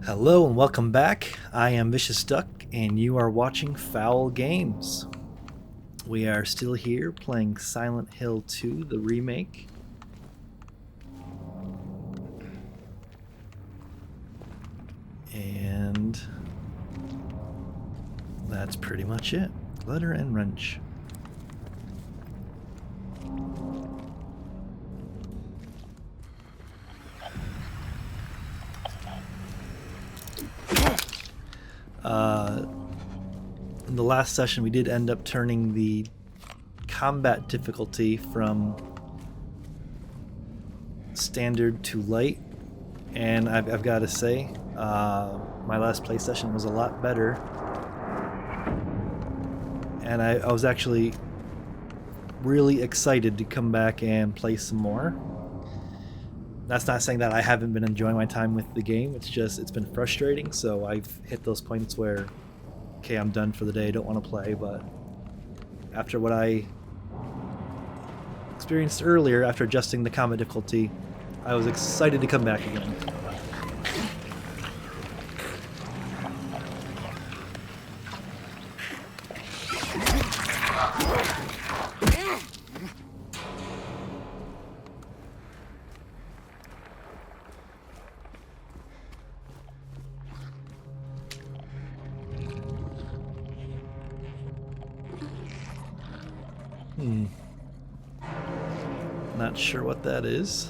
Hello and welcome back. I am Vicious Duck and you are watching Foul Games. We are still here playing Silent Hill 2, the remake. And that's pretty much it. Glitter and wrench. In the last session we did end up turning the combat difficulty from standard to light, and I've got to say my last play session was a lot better, and I was actually really excited to come back and play some more. That's not saying that I haven't been enjoying my time with the game, it's just it's been frustrating, so I've hit those points where okay, I'm done for the day, don't want to play, but after what I experienced earlier after adjusting the combat difficulty, I was excited to come back again. Not sure what that is.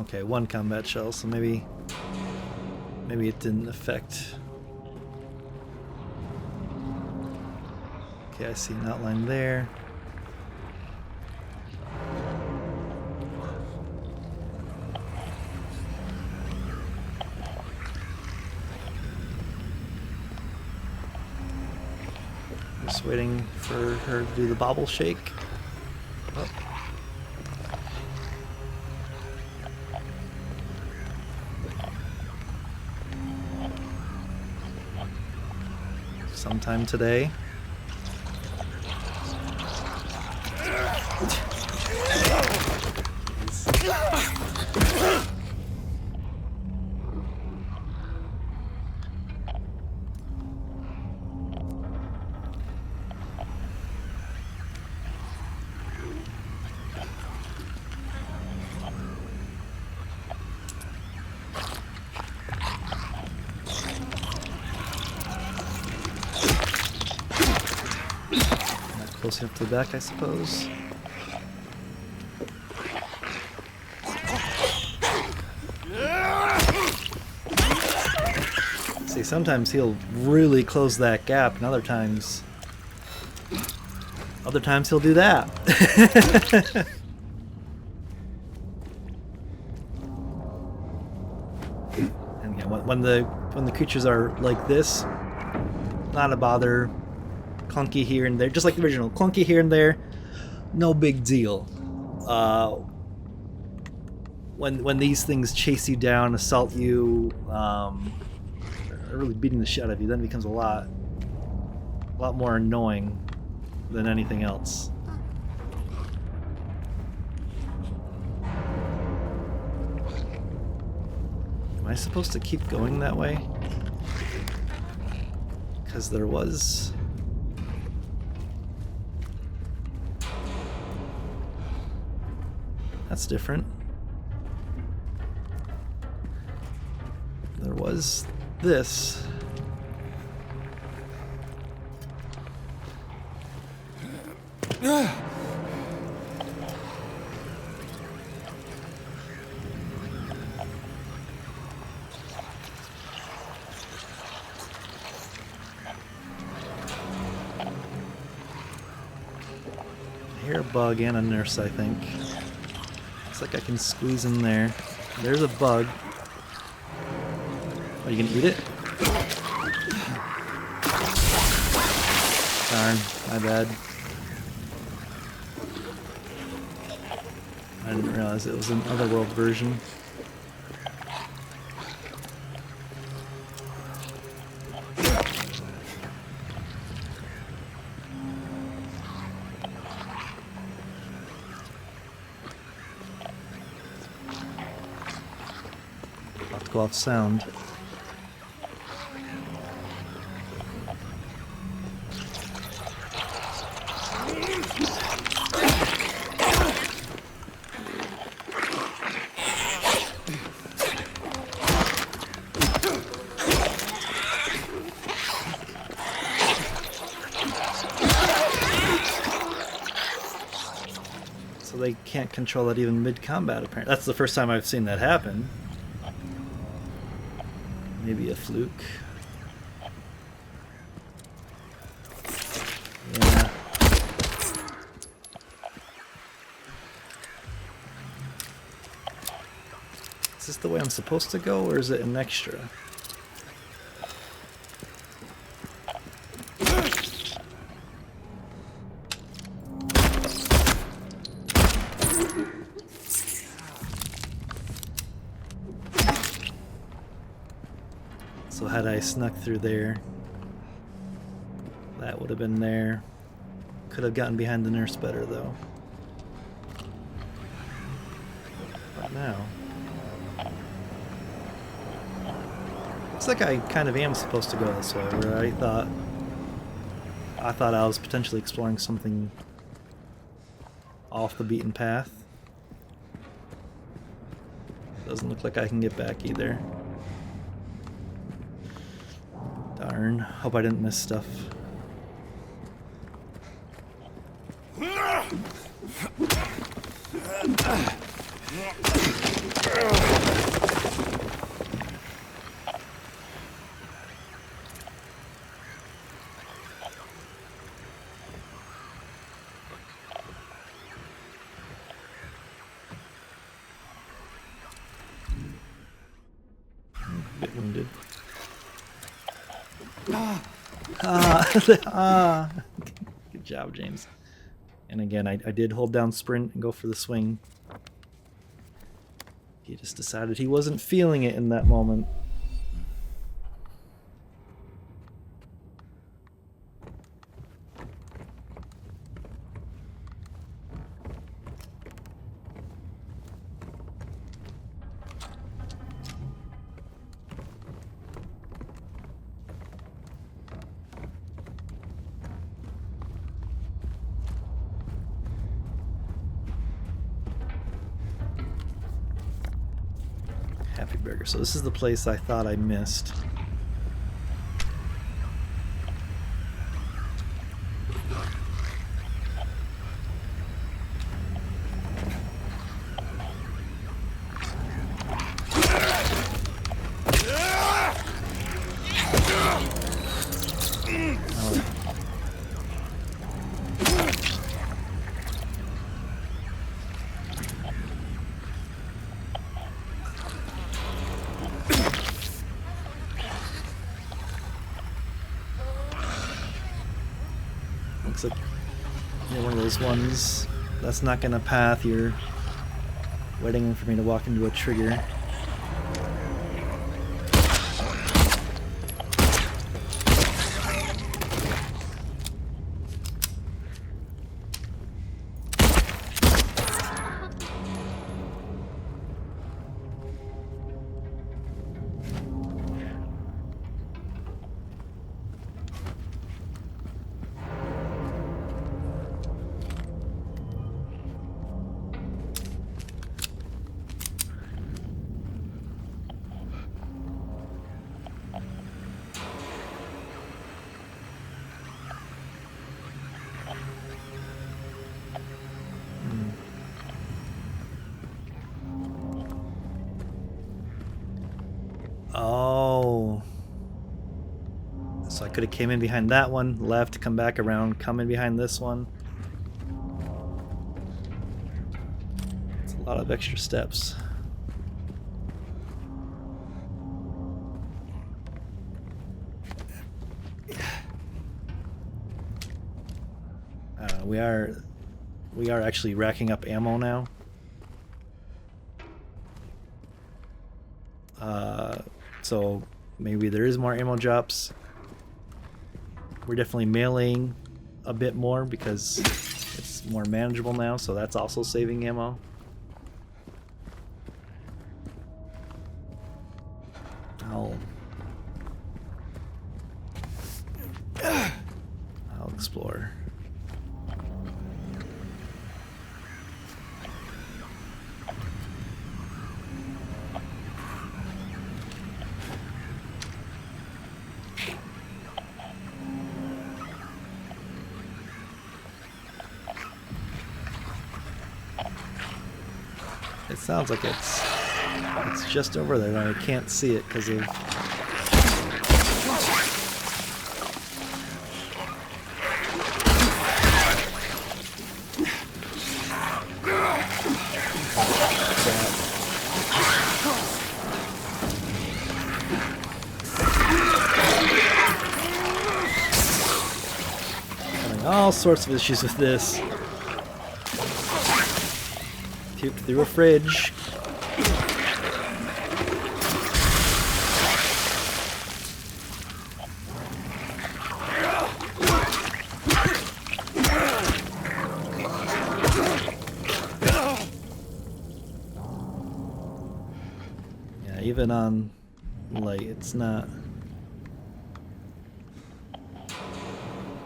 Okay, one combat shell, so maybe it didn't affect. Okay, I see an outline there. Just waiting for her to do the bobble shake. Oh. Sometime today. Close enough to the back, I suppose. See, sometimes he'll really close that gap, and other times he'll do that. And yeah, when the creatures are like this, not a bother. Clunky here and there, just like the original. Clunky here and there, no big deal. When these things chase you down, assault you, are really beating the shit out of you, then it becomes a lot more annoying than anything else. Am I supposed to keep going that way? Because there was... That's different. There was this. I hear a bug and a nurse, I think. Looks like I can squeeze in there. There's a bug. Are you gonna eat it? Darn, my bad. I didn't realize it was an Otherworld version. to go off sound. They can't control that even mid-combat, apparently. That's the first time I've seen that happen. Maybe a fluke. Yeah. Is this the way I'm supposed to go, or is it an extra? So had I snuck through there, that would have been there. Could have gotten behind the nurse better though. But now, looks like I kind of am supposed to go this way, where I thought I was potentially exploring something off the beaten path. Doesn't look like I can get back either. Darn. Hope I didn't miss stuff. Bit wounded. Good job, James. And again, I did hold down sprint and go for the swing. He just decided he wasn't feeling it in that moment. Happy Burger. So this is the place I thought I missed. Looks like you're one of those ones that's not gonna path. You're waiting for me to walk into a trigger. Oh. So I could have came in behind that one, left, come back around, come in behind this one. It's a lot of extra steps. We are actually racking up ammo now. So maybe there is more ammo drops. We're definitely meleeing a bit more because it's more manageable now, so that's also saving ammo. It sounds like it's just over there, but I can't see it because of... Having all sorts of issues with this. Puked through a fridge. Yeah, even on light, it's not.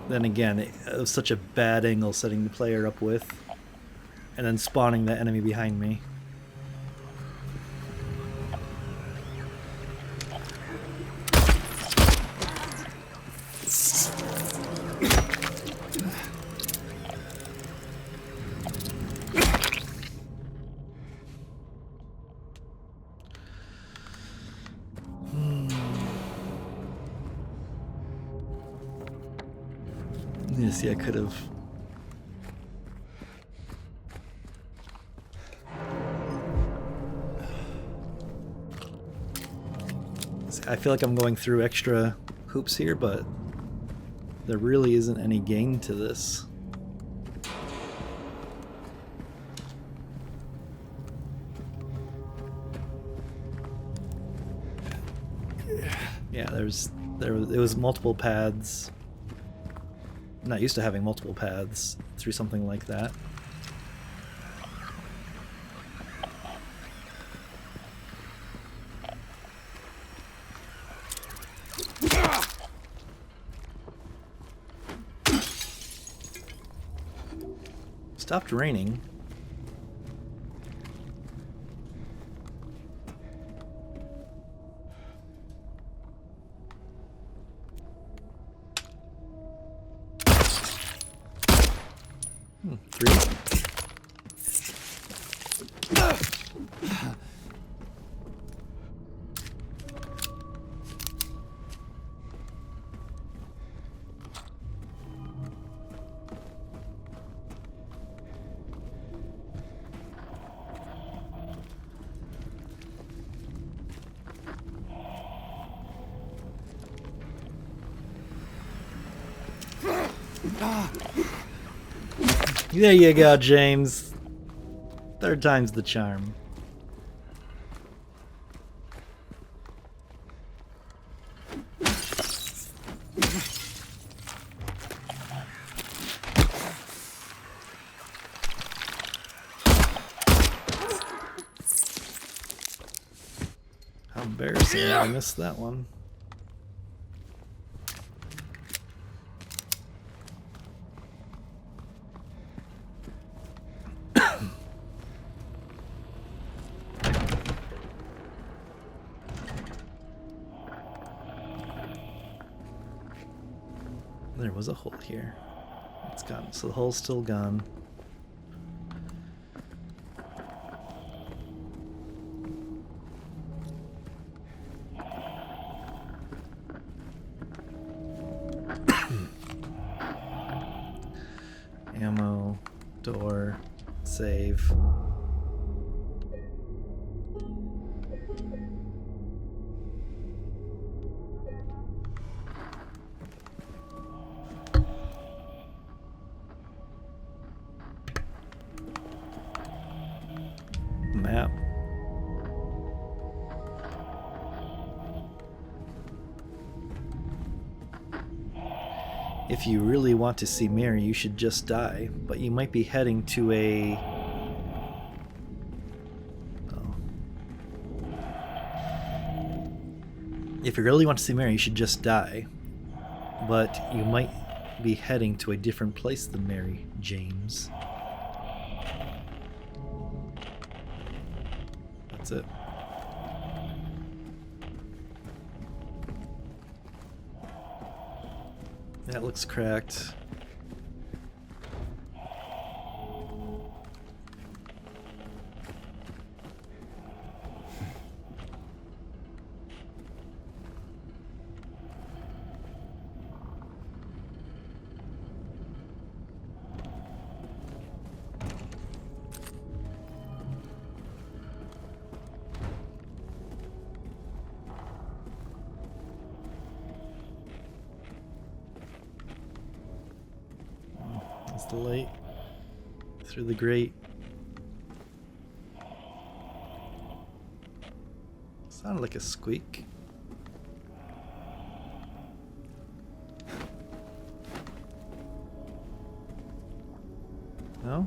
Then again, it was such a bad angle setting the player up with. And then spawning that enemy behind me. Yeah, see, I could have. I feel like I'm going through extra hoops here, but there really isn't any gain to this. Yeah, it was multiple paths. I'm not used to having multiple paths through something like that. Stopped raining. Three. There you go, James. Third time's the charm. How embarrassing, I missed that one. There was a hole here. It's gone. So the hole's still gone. Ammo, door, save. Map. If you really want to see Mary, you should just die, but you might be heading to a... Oh. If you really want to see Mary, you should just die, but you might be heading to a different place than Mary, James. That's it. That looks cracked. the light through the grate. Sounded like a squeak. No?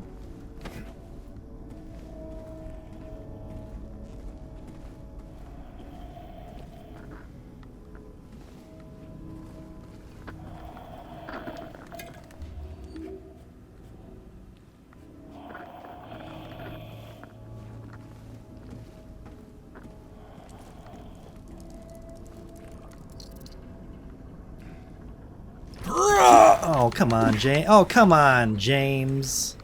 Oh, come on, James. Oh, come on, James.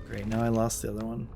Great, now I lost the other one.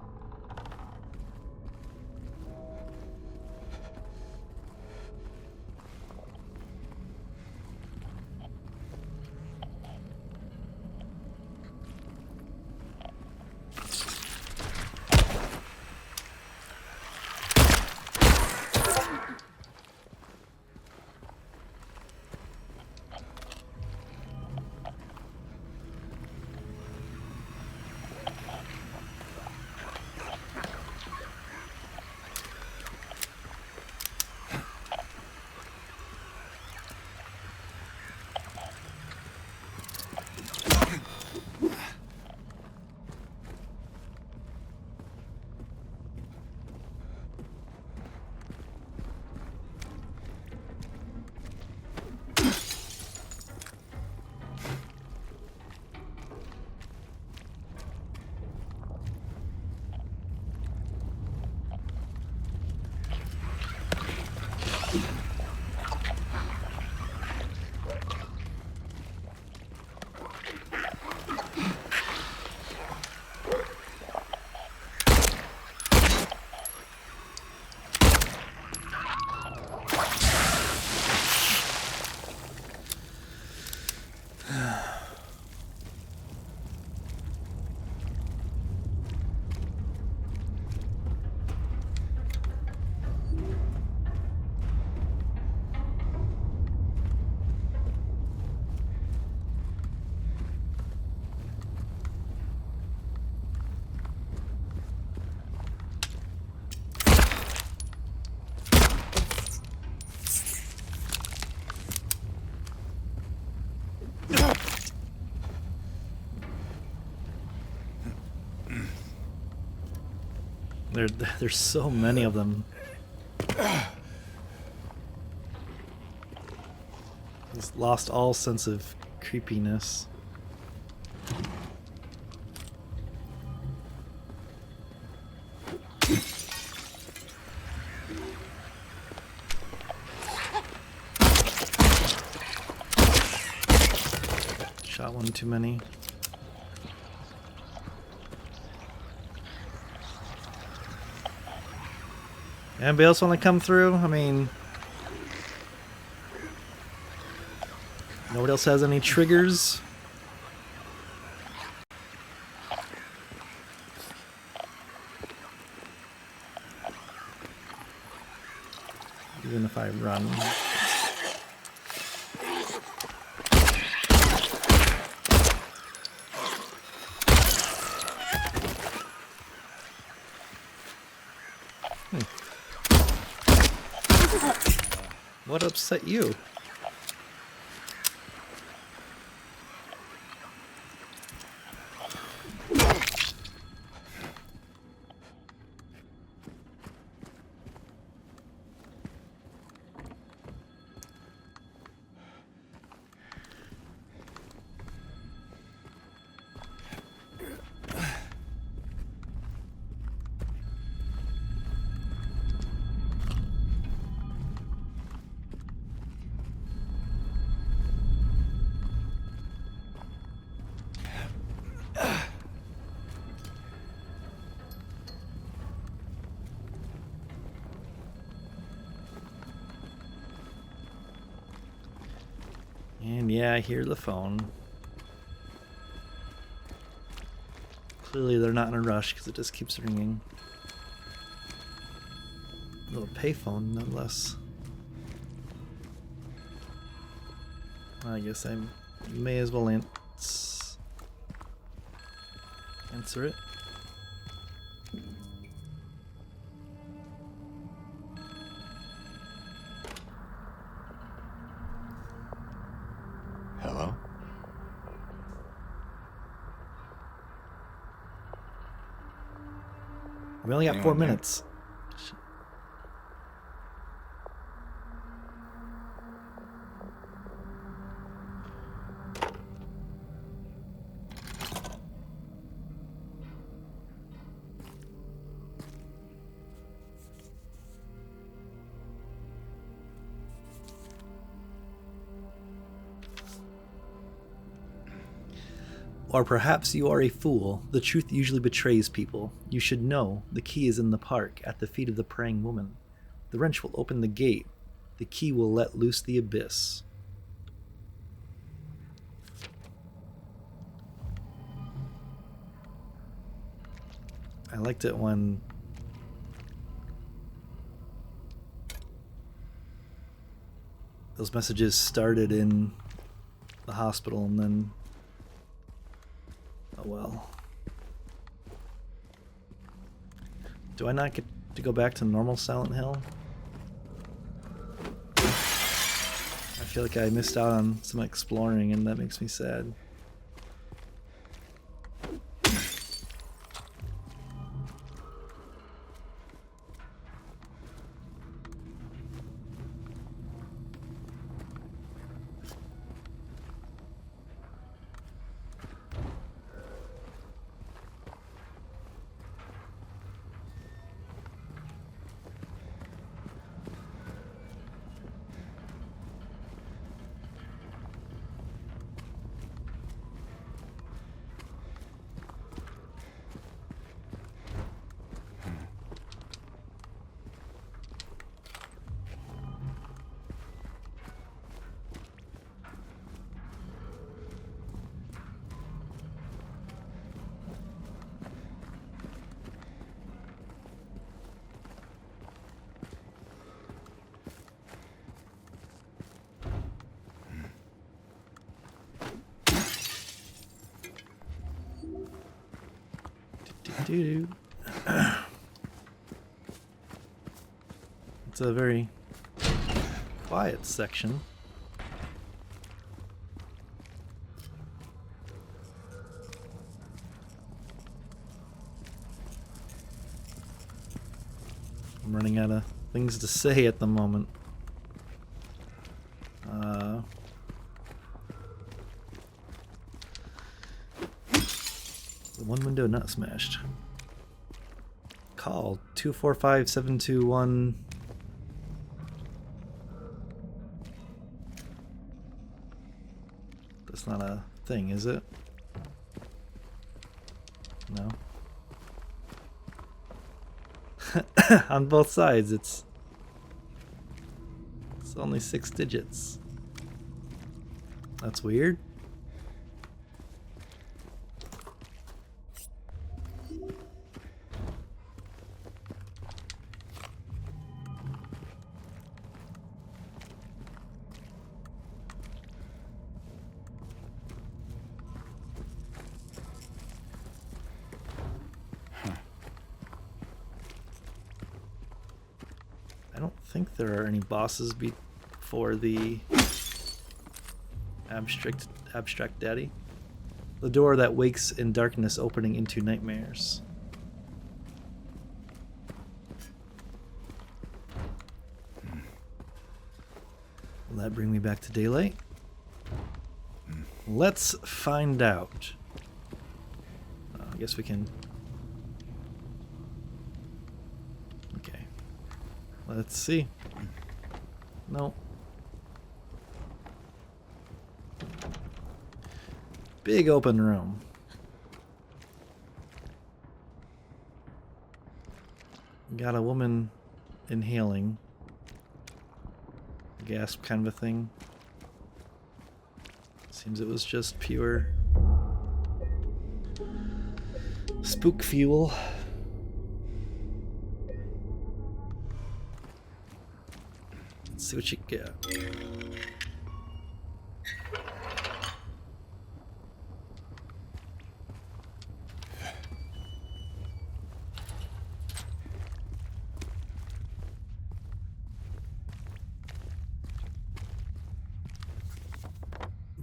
There's so many of them. Just lost all sense of creepiness. Shot one too many. Anybody else want to come through? I mean, nobody else has any triggers? Even if I run. What upset you? And yeah, I hear the phone. Clearly they're not in a rush because it just keeps ringing. A little payphone, nonetheless. I guess I'm May as well answer it. Hello? We only got Anyone 4 there? minutes. Or perhaps you are a fool. The truth usually betrays people. You should know. The key is in the park, at the feet of the praying woman. The wrench will open the gate. The key will let loose the abyss. I liked it when those messages started in the hospital and then... Oh well. Do I not get to go back to normal Silent Hill? I feel like I missed out on some exploring and that makes me sad. Doo-doo. It's a very quiet section. I'm running out of things to say at the moment. One window not smashed. Call 245-721. That's not a thing, is it? No. On both sides, it's only 6 digits. That's weird. I don't think there are any bosses before the abstract daddy. The door that wakes in darkness, opening into nightmares. Will that bring me back to daylight? Let's find out. I guess we can... Okay. Let's see. No. Big open room. Got a woman inhaling. Gasp kind of a thing. Seems it was just pure spook fuel. Let's see what you get.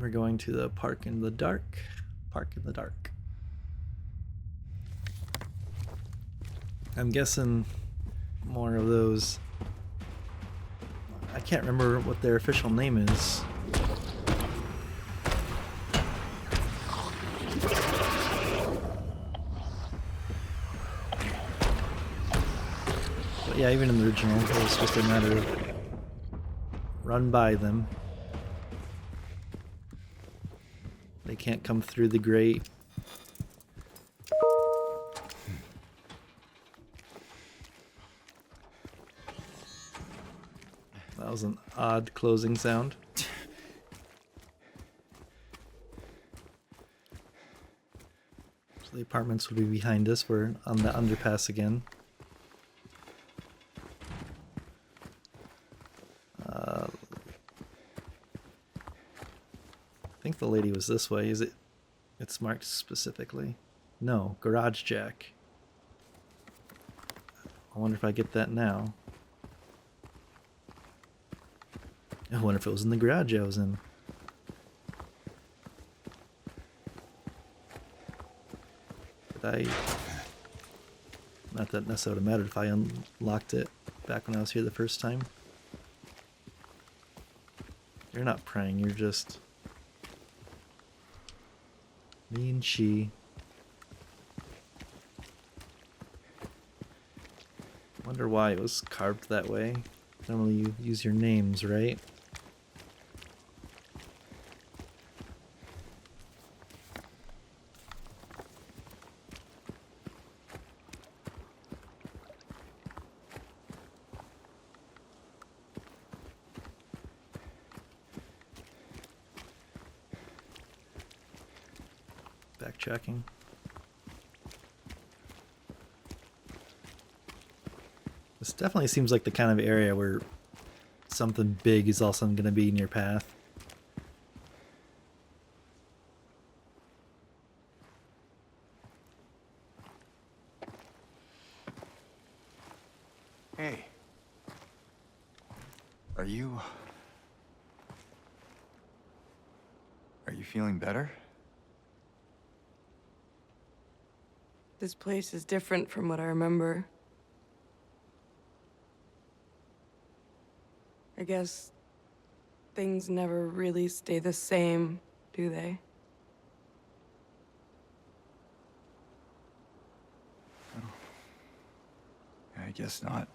We're going to the park in the dark. Park in the dark. I'm guessing more of those. I can't remember what their official name is. But yeah, even in the original, it was just a matter of run by them. They can't come through the grate. That was an odd closing sound. So the apartments would be behind us. We're on the underpass again. I think the lady was this way. Is it? It's marked specifically. No, garage jack. I wonder if I get that now. I wonder if it was in the garage I was in. Did I... Not that necessarily would have mattered if I unlocked it back when I was here the first time. You're not praying, you're just... Me and she. Wonder why it was carved that way. Normally you use your names, right? Backtracking. This definitely seems like the kind of area where something big is also going to be in your path. Hey. Are you feeling better? This place is different from what I remember. I guess things never really stay the same, do they? I guess not.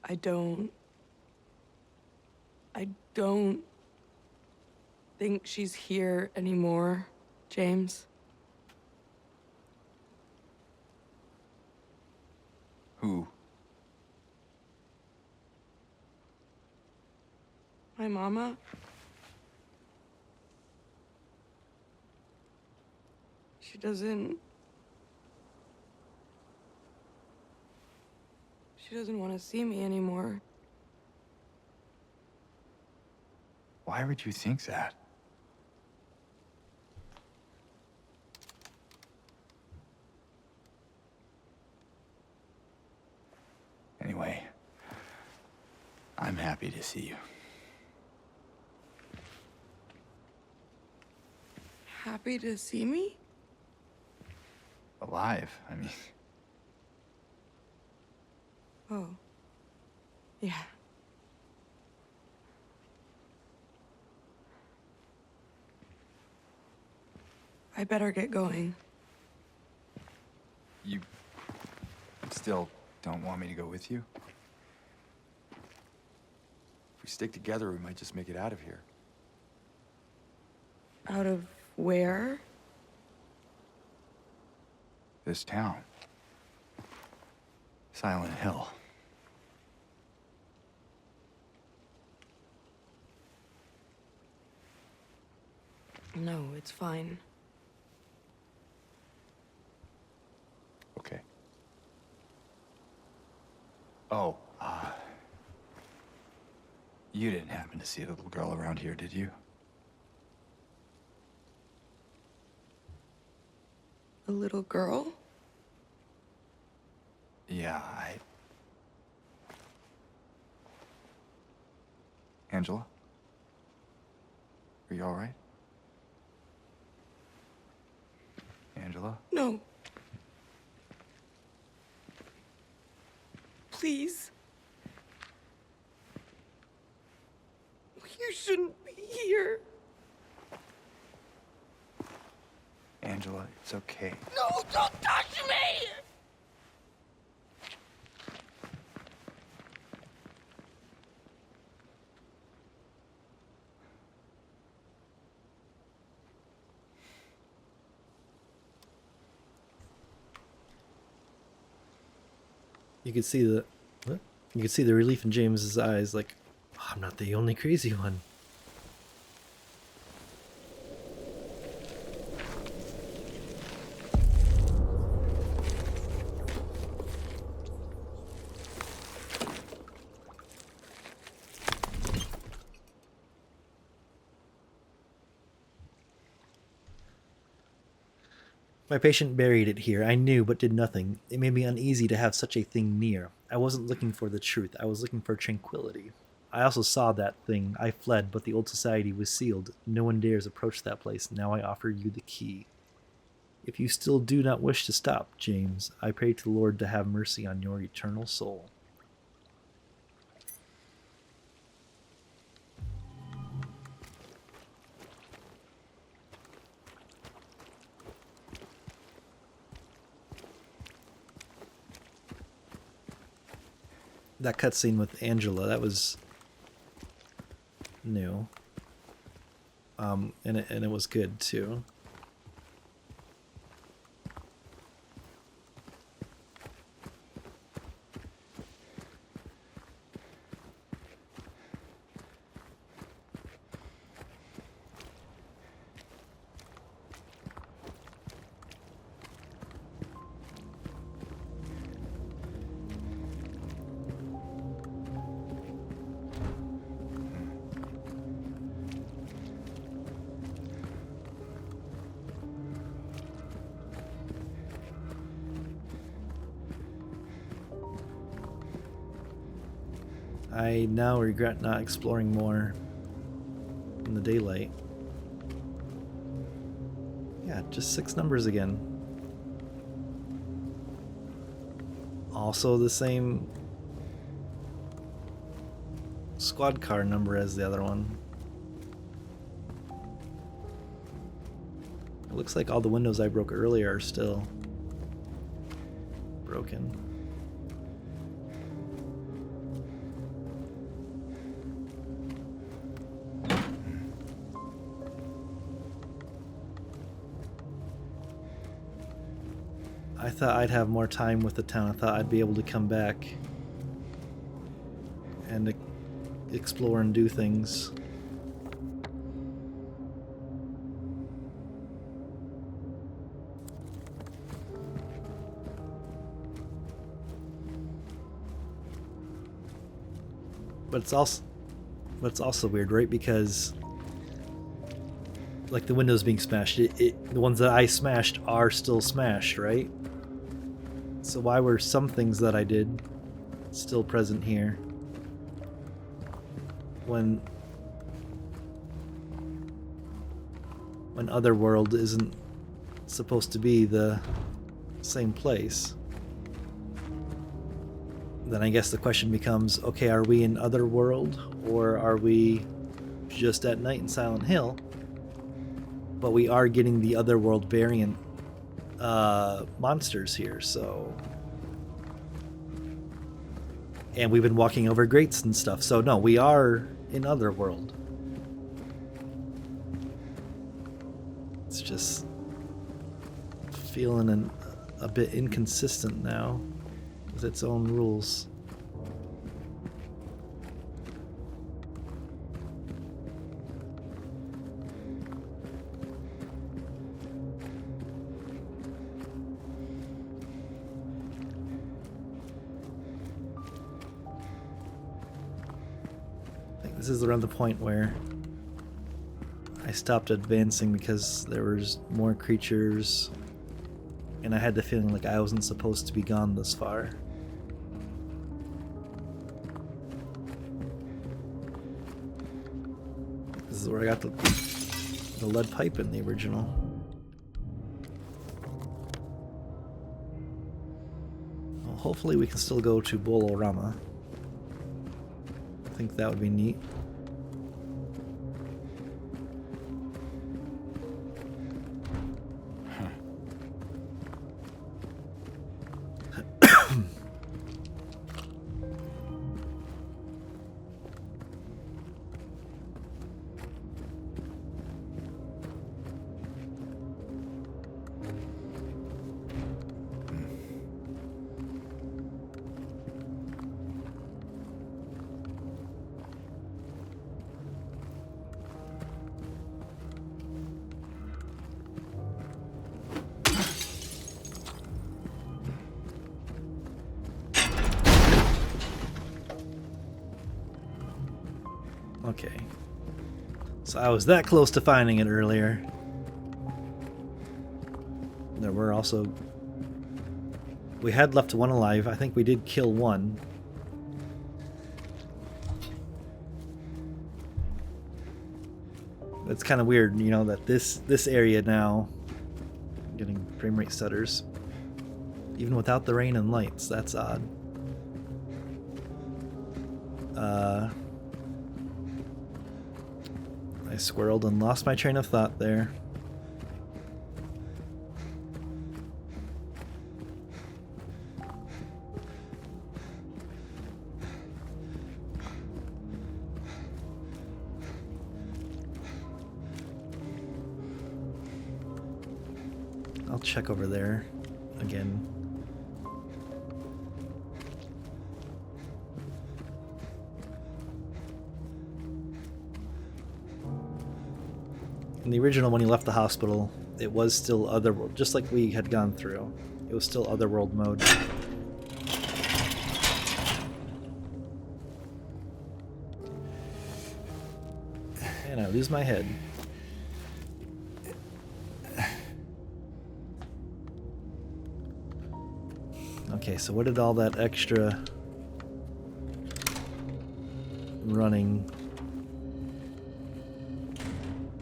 I don't think she's here anymore, James. Who? My mama? She doesn't want to see me anymore. Why would you think that? Anyway, I'm happy to see you. Happy to see me? Alive, I mean. Oh. Yeah. I better get going. You still don't want me to go with you? If we stick together, we might just make it out of here. Out of where? This town. Silent Hill. No, it's fine. Okay. Oh, you didn't happen to see a little girl around here, did you? A little girl? Yeah, Angela? Are you alright? Angela? No. Please. You shouldn't be here. Angela, it's okay. No, don't touch me! You could see the what? You could see the relief in James's eyes, like, "Oh, I'm not the only crazy one." My patient buried it here. I knew, but did nothing. It made me uneasy to have such a thing near. I wasn't looking for the truth. I was looking for tranquility. I also saw that thing. I fled, but the old society was sealed. No one dares approach that place. Now I offer you the key. If you still do not wish to stop, James, I pray to the Lord to have mercy on your eternal soul. That cutscene with Angela, that was new. And it was good too. I now regret not exploring more in the daylight. Yeah, just 6 numbers again. Also the same squad car number as the other one. It looks like all the windows I broke earlier are still broken. I thought I'd have more time with the town. I thought I'd be able to come back and explore and do things. But it's also weird, right? Because like the windows being smashed, the ones that I smashed are still smashed, right? So why were some things that I did still present here when Otherworld isn't supposed to be the same place? Then I guess the question becomes, okay, are we in Otherworld, or are we just at night in Silent Hill? But we are getting the Otherworld variant monsters here, so, and we've been walking over grates and stuff, so no, we are in Otherworld. It's just feeling a bit inconsistent now with its own rules. This is around the point where I stopped advancing because there was more creatures and I had the feeling like I wasn't supposed to be gone this far. This is where I got the lead pipe in the original. Well, hopefully we can still go to Bolorama. I think that would be neat. Okay. So I was that close to finding it earlier. There were also... We had left one alive. I think we did kill one. It's kind of weird, you know, that this area now... Getting frame rate stutters. Even without the rain and lights. That's odd. I squirreled and lost my train of thought there. I'll check over there again. In the original, when he left the hospital, it was still Otherworld, just like we had gone through. It was still Otherworld mode. And I lose my head. Okay, so what did all that extra running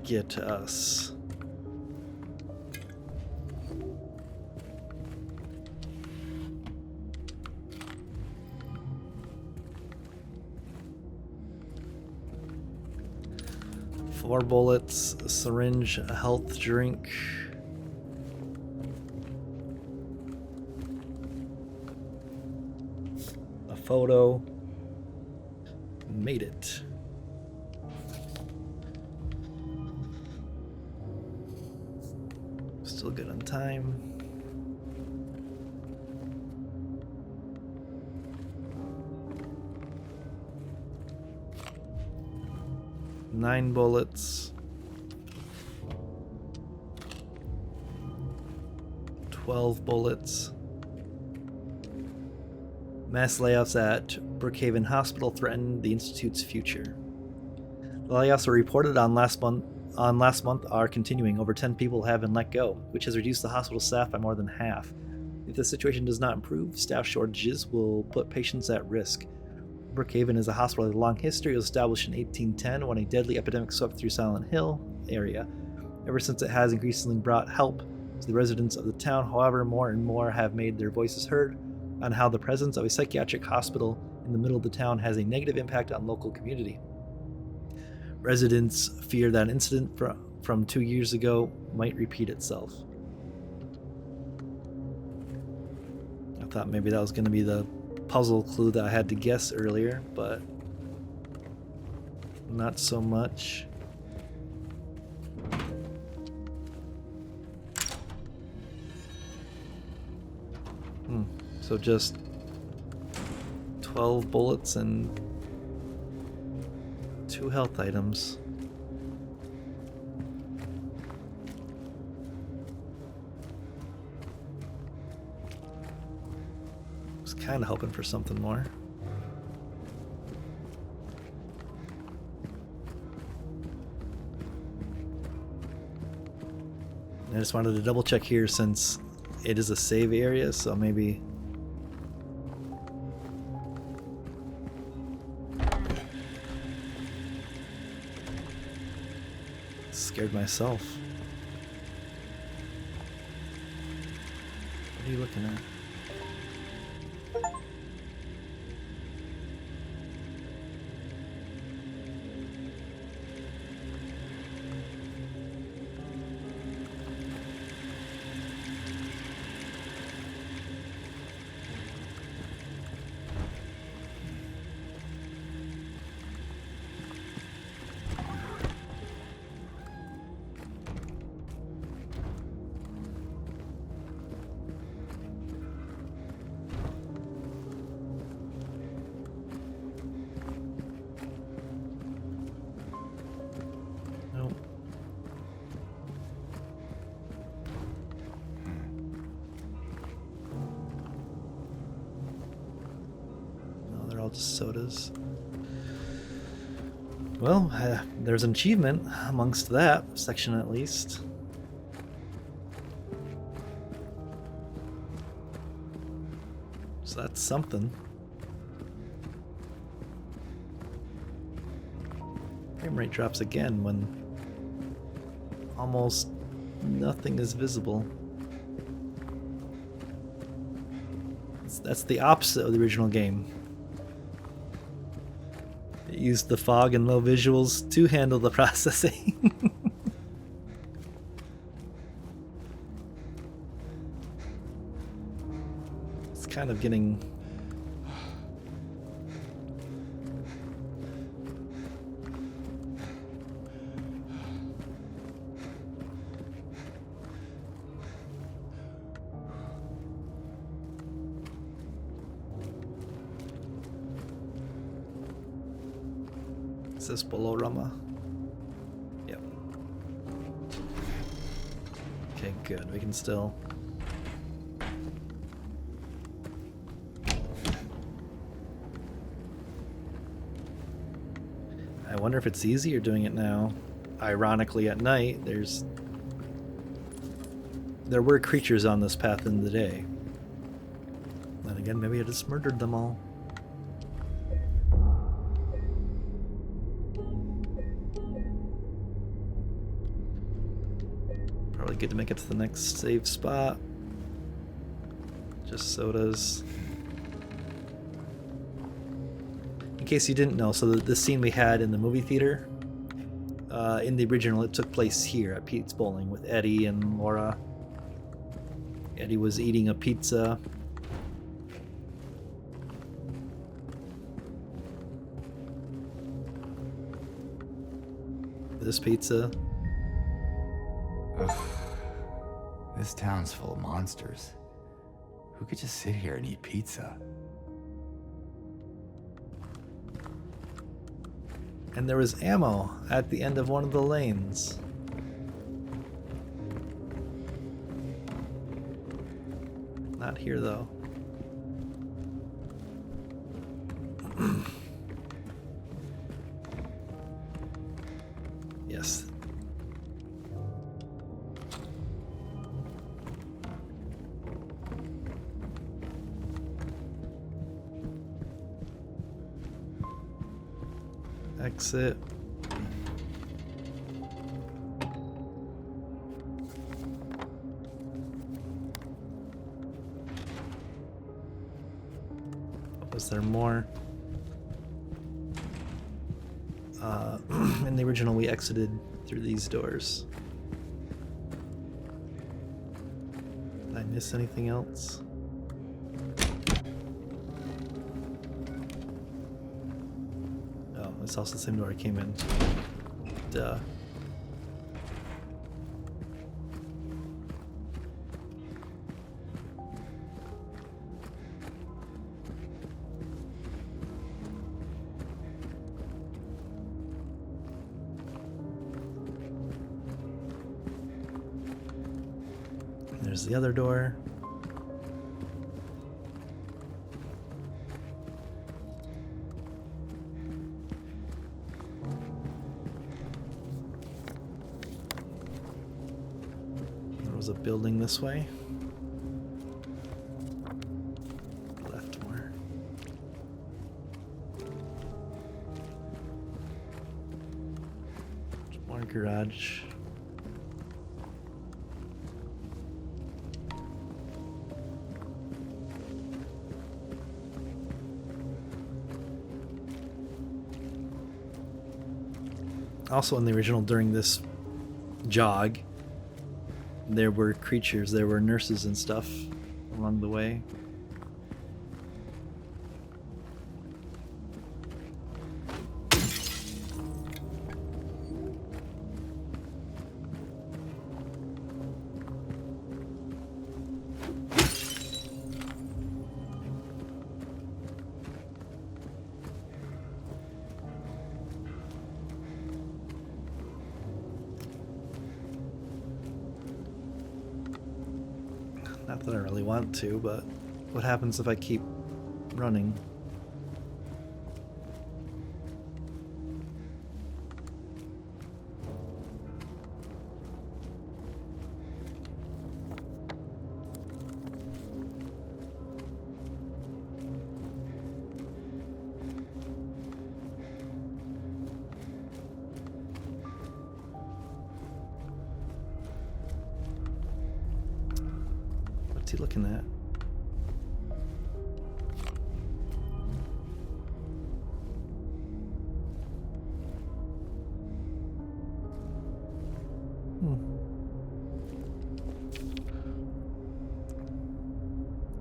get us? Four bullets, a syringe, a health drink. A photo. Made it. Still good on time. Nine bullets. 12 bullets. Mass layoffs at Brookhaven Hospital threaten the Institute's future. The layoffs were reported on last month are continuing. Over 10 people have been let go, which has reduced the hospital staff by more than half. If the situation does not improve, staff shortages will put patients at risk. Brookhaven is a hospital with a long history. It was established in 1810 when a deadly epidemic swept through Silent Hill area. Ever since, it has increasingly brought help to the residents of the town. However, more and more have made their voices heard on how the presence of a psychiatric hospital in the middle of the town has a negative impact on local community. Residents fear that an incident from 2 years ago might repeat itself. I thought maybe that was going to be the puzzle clue that I had to guess earlier, but not so much. So just 12 bullets and 2 health items. Was kind of hoping for something more. I just wanted to double check here since it is a save area, so maybe. Scared myself. What are you looking at? Just sodas. Well, there's an achievement amongst that section at least. So that's something. Frame rate drops again when almost nothing is visible. That's the opposite of the original game. It used the fog and low visuals to handle the processing. It's kind of getting... Is this below Rama? Yep. Okay, good. We can still... I wonder if it's easier doing it now. Ironically, at night, there were creatures on this path in the day. Then again, maybe I just murdered them all. Probably good to make it to the next save spot. Just sodas. In case you didn't know, so the scene we had in the movie theater, in the original, it took place here at Pete's Bowling with Eddie and Laura. Eddie was eating a pizza. This pizza. Ugh. This town's full of monsters. Who could just sit here and eat pizza? And there was ammo at the end of one of the lanes. Not here, though. Yes. Exit. Was there more? In the original, we exited through these doors. Did I miss anything else? Oh, it's also the same door I came in. Duh. There's the other door. There was a building this way. Left more. There's More garage. Also in the original, during this jog, there were creatures, there were nurses and stuff along the way. Not that I really want to, but what happens if I keep running? What's he looking at?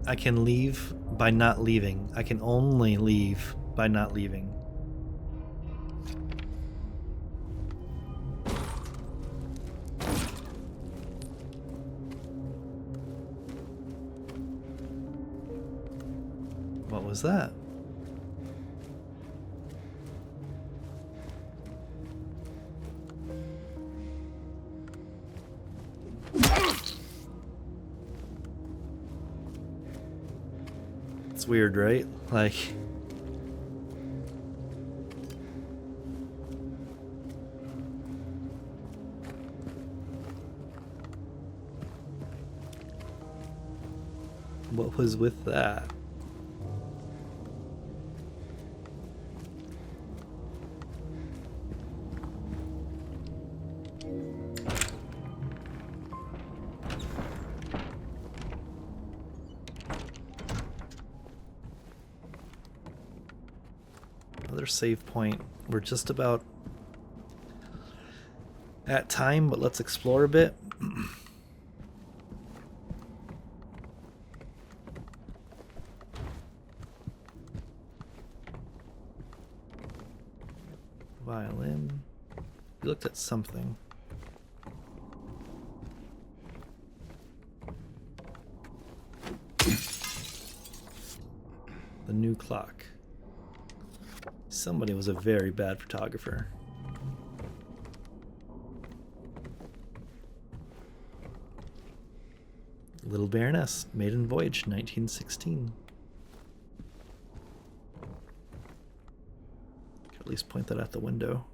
I can leave by not leaving. I can only leave by not leaving. What was that? It's weird, right? Like, what was with that? Another save point. We're just about at time, but let's explore a bit. Violin. We looked at something. The new clock. Somebody was a very bad photographer. Little Baroness, Maiden Voyage, 1916. Could at least point that out the window.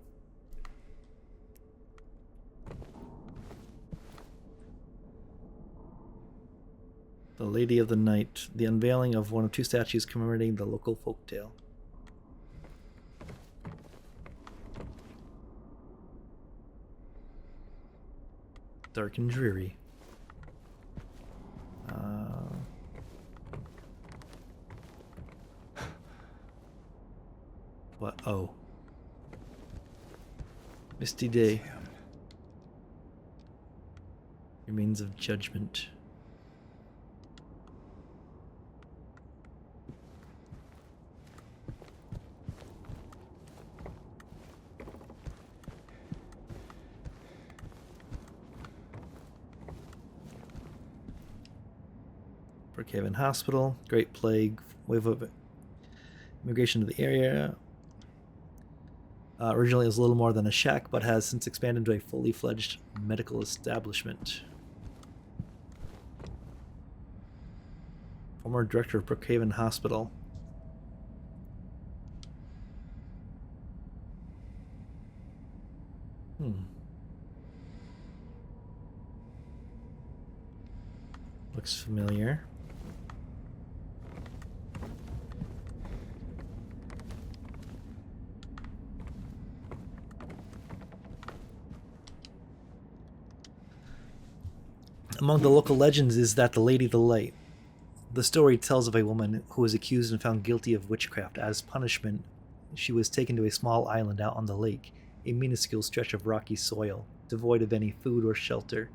The Lady of the Night, the unveiling of one of two statues commemorating the local folktale. Dark and dreary. What? Oh. Misty day. Remains of judgment. Brookhaven Hospital, Great Plague, wave of immigration to the area. Originally it was a little more than a shack, but has since expanded into a fully fledged medical establishment. Former director of Brookhaven Hospital. Looks familiar. Among the local legends is that the Lady of the Light. The story tells of a woman who was accused and found guilty of witchcraft. As punishment, she was taken to a small island out on the lake, a minuscule stretch of rocky soil, devoid of any food or shelter.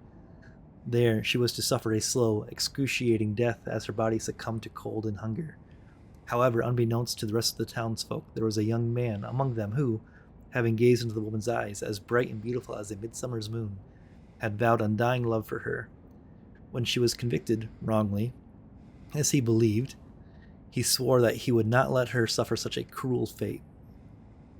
There, she was to suffer a slow, excruciating death as her body succumbed to cold and hunger. However, unbeknownst to the rest of the townsfolk, there was a young man among them who, having gazed into the woman's eyes, as bright and beautiful as a midsummer's moon, had vowed undying love for her. When she was convicted, wrongly, as he believed, he swore that he would not let her suffer such a cruel fate.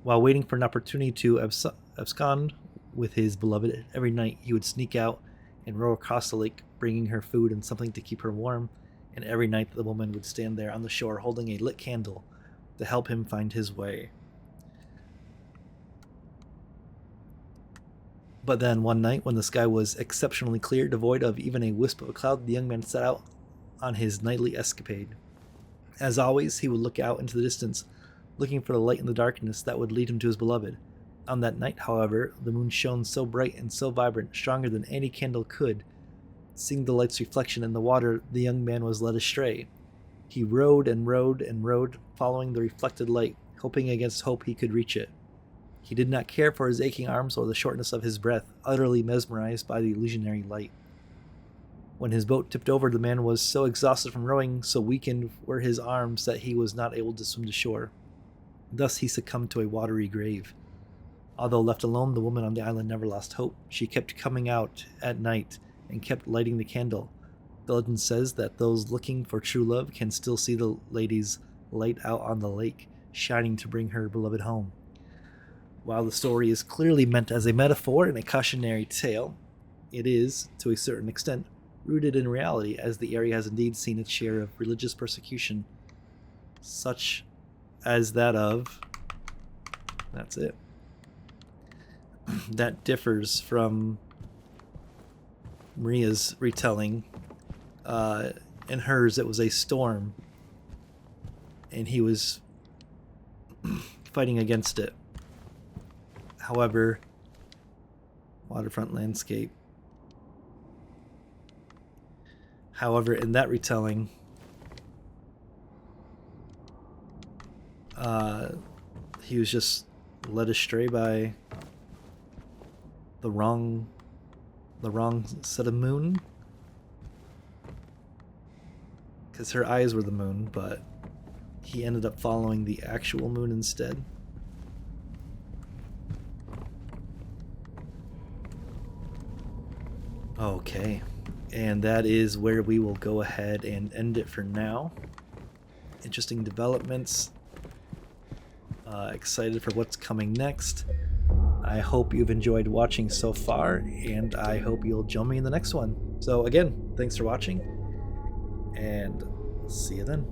While waiting for an opportunity to abscond with his beloved, every night he would sneak out and row across the lake, bringing her food and something to keep her warm, and every night the woman would stand there on the shore holding a lit candle to help him find his way. But then one night, when the sky was exceptionally clear, devoid of even a wisp of a cloud, the young man set out on his nightly escapade. As always, he would look out into the distance, looking for the light in the darkness that would lead him to his beloved. On that night, however, the moon shone so bright and so vibrant, stronger than any candle could. Seeing the light's reflection in the water, the young man was led astray. He rowed and rowed and rowed, following the reflected light, hoping against hope he could reach it. He did not care for his aching arms or the shortness of his breath, utterly mesmerized by the illusionary light. When his boat tipped over, the man was so exhausted from rowing, so weakened were his arms that he was not able to swim to shore. Thus he succumbed to a watery grave. Although left alone, the woman on the island never lost hope. She kept coming out at night and kept lighting the candle. The legend says that those looking for true love can still see the lady's light out on the lake, shining to bring her beloved home. While the story is clearly meant as a metaphor and a cautionary tale, it is, to a certain extent, rooted in reality, as the area has indeed seen its share of religious persecution, such as that of... That's it. That differs from Maria's retelling. In hers, it was a storm, and he was fighting against it. However, waterfront landscape. However, in that retelling, he was just led astray by the wrong set of moon, because her eyes were the moon, but he ended up following the actual moon instead. Okay, and that is where we will go ahead and end it for now. Interesting developments. Excited for what's coming next. I hope you've enjoyed watching so far, and I hope you'll join me in the next one. So again, thanks for watching, and see you then.